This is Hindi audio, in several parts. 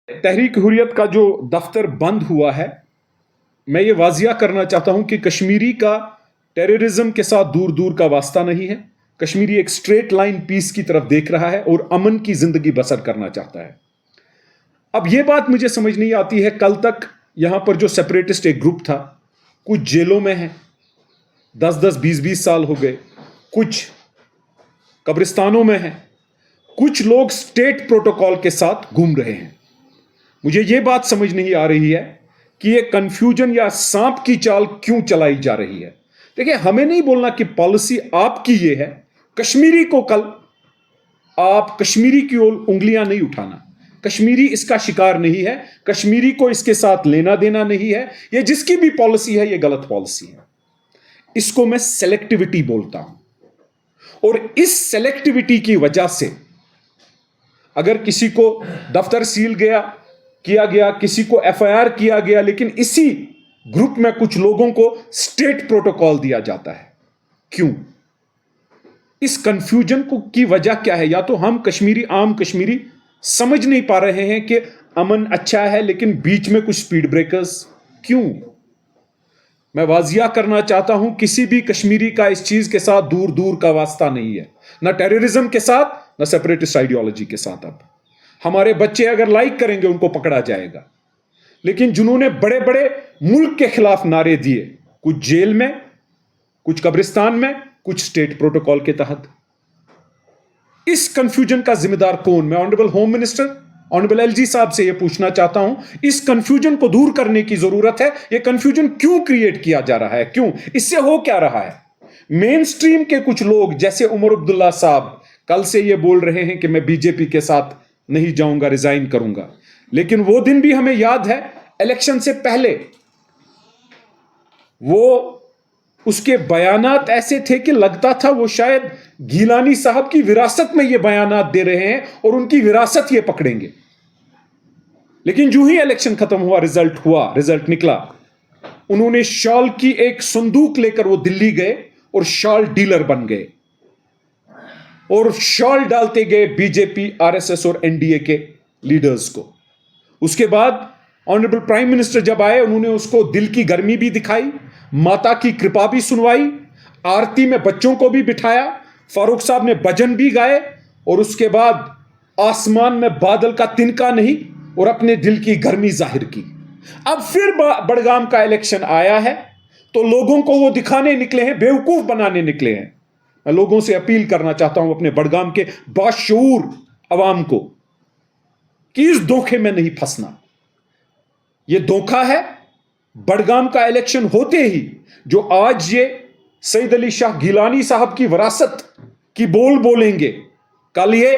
तहरीक हुर्रियत का जो दफ्तर बंद हुआ है, मैं ये वाजिया करना चाहता हूं कि कश्मीरी का टेररिज्म के साथ दूर दूर का वास्ता नहीं है। कश्मीरी एक स्ट्रेट लाइन पीस की तरफ देख रहा है और अमन की जिंदगी बसर करना चाहता है। अब यह बात मुझे समझ नहीं आती है, कल तक यहां पर जो सेपरेटिस्ट एक ग्रुप था, कुछ जेलों में है, 10-10, 20-20 साल हो गए, कुछ कब्रिस्तानों में है, कुछ लोग स्टेट प्रोटोकॉल के साथ घूम रहे हैं। मुझे यह बात समझ नहीं आ रही है कि यह कंफ्यूजन या सांप की चाल क्यों चलाई जा रही है। देखिए, हमें नहीं बोलना कि पॉलिसी आपकी यह है, कश्मीरी को कल आप कश्मीरी की ओर उंगलियां नहीं उठाना। कश्मीरी इसका शिकार नहीं है, कश्मीरी को इसके साथ लेना देना नहीं है। यह जिसकी भी पॉलिसी है, यह गलत पॉलिसी है। इसको मैं सेलेक्टिविटी बोलता हूं और इस सेलेक्टिविटी की वजह से अगर किसी को दफ्तर सील किया गया, किसी को एफआईआर किया गया, लेकिन इसी ग्रुप में कुछ लोगों को स्टेट प्रोटोकॉल दिया जाता है। क्यों? इस कंफ्यूजन की वजह क्या है? या तो हम कश्मीरी, आम कश्मीरी समझ नहीं पा रहे हैं कि अमन अच्छा है, लेकिन बीच में कुछ स्पीड ब्रेकर्स क्यों? मैं वाजिया करना चाहता हूं, किसी भी कश्मीरी का इस चीज के साथ दूर दूर का वास्ता नहीं है, ना टेररिज्म के साथ, ना सेपरेटिस्ट आइडियोलॉजी के साथ। अब हमारे बच्चे अगर लाइक करेंगे, उनको पकड़ा जाएगा, लेकिन जिन्होंने बड़े बड़े मुल्क के खिलाफ नारे दिए, कुछ जेल में, कुछ कब्रिस्तान में, कुछ स्टेट प्रोटोकॉल के तहत। इस कंफ्यूजन का जिम्मेदार कौन? मैं honourable home minister, honourable LG साहब से यह पूछना चाहता हूं, इस कंफ्यूजन को दूर करने की जरूरत है। यह कंफ्यूजन क्यों क्रिएट किया जा रहा है? क्यों? इससे हो क्या रहा है? मेन स्ट्रीम के कुछ लोग जैसे उमर अब्दुल्ला साहब कल से यह बोल रहे हैं कि मैं बीजेपी के साथ नहीं जाऊंगा, रिजाइन करूंगा, लेकिन वो दिन भी हमें याद है, इलेक्शन से पहले वो उसके बयानात ऐसे थे कि लगता था वो शायद गीलानी साहब की विरासत में ये बयानात दे रहे हैं और उनकी विरासत ये पकड़ेंगे। लेकिन जो ही इलेक्शन खत्म हुआ, रिजल्ट निकला, उन्होंने शॉल की एक संदूक लेकर वो दिल्ली गए और शॉल डीलर बन गए और शॉल डालते गए बीजेपी, आरएसएस और एनडीए के लीडर्स को। उसके बाद ऑनरेबल प्राइम मिनिस्टर जब आए, उन्होंने उसको दिल की गर्मी भी दिखाई, माता की कृपा भी सुनवाई, आरती में बच्चों को भी बिठाया, फारूक साहब ने भजन भी गाए और उसके बाद आसमान में बादल का तिनका नहीं और अपने दिल की गर्मी जाहिर की। अब फिर बड़गाम का इलेक्शन आया है तो लोगों को वो दिखाने निकले हैं, बेवकूफ बनाने निकले हैं। मैं लोगों से अपील करना चाहता हूं, अपने बड़गाम के बाशऊर अवाम को, कि इस धोखे में नहीं फंसना। यह धोखा है। बड़गाम का इलेक्शन होते ही जो आज ये सईद अली शाह गिलानी साहब की विरासत की बोलेंगे, कल ये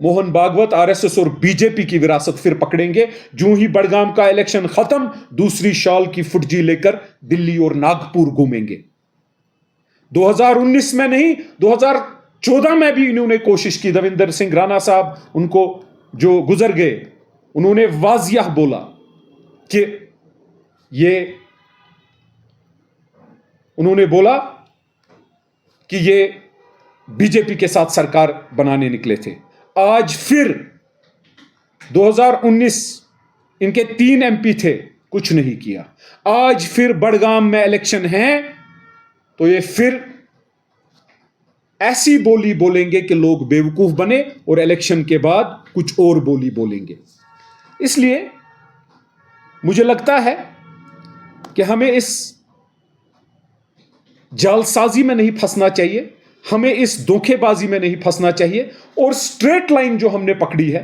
मोहन भागवत, आरएसएस और बीजेपी की विरासत फिर पकड़ेंगे। जो ही बड़गाम का इलेक्शन खत्म, दूसरी शॉल की फुटजी लेकर दिल्ली और नागपुर घूमेंगे। 2019 में नहीं, 2014 में भी इन्होंने कोशिश की। दविंदर सिंह राणा साहब, उनको जो गुजर गए, उन्होंने वाजिया बोला कि उन्होंने बोला कि ये बीजेपी के साथ सरकार बनाने निकले थे। आज फिर 2019 इनके 3 एमपी थे, कुछ नहीं किया। आज फिर बड़गाम में इलेक्शन है तो ये फिर ऐसी बोली बोलेंगे कि लोग बेवकूफ बने और इलेक्शन के बाद कुछ और बोली बोलेंगे। इसलिए मुझे लगता है कि हमें इस जालसाजी में नहीं फंसना चाहिए, हमें इस धोखेबाजी में नहीं फंसना चाहिए और स्ट्रेट लाइन जो हमने पकड़ी है,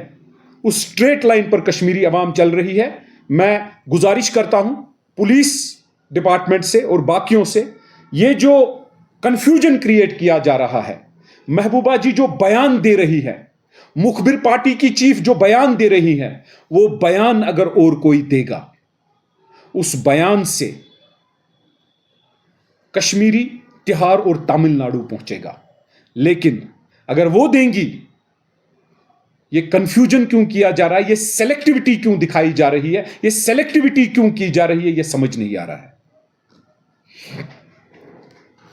उस स्ट्रेट लाइन पर कश्मीरी अवाम चल रही है। मैं गुजारिश करता हूं पुलिस डिपार्टमेंट से और बाकियों से, ये जो कंफ्यूजन क्रिएट किया जा रहा है, महबूबा जी जो बयान दे रही है, मुखबिर पार्टी की चीफ जो बयान दे रही है, वो बयान अगर और कोई देगा, उस बयान से कश्मीरी तिहाड़ और तमिलनाडु पहुंचेगा। लेकिन अगर वो देंगी, ये कंफ्यूजन क्यों किया जा रहा है, ये सेलेक्टिविटी क्यों दिखाई जा रही है, ये सेलेक्टिविटी क्यों की जा रही है, ये समझ नहीं आ रहा है।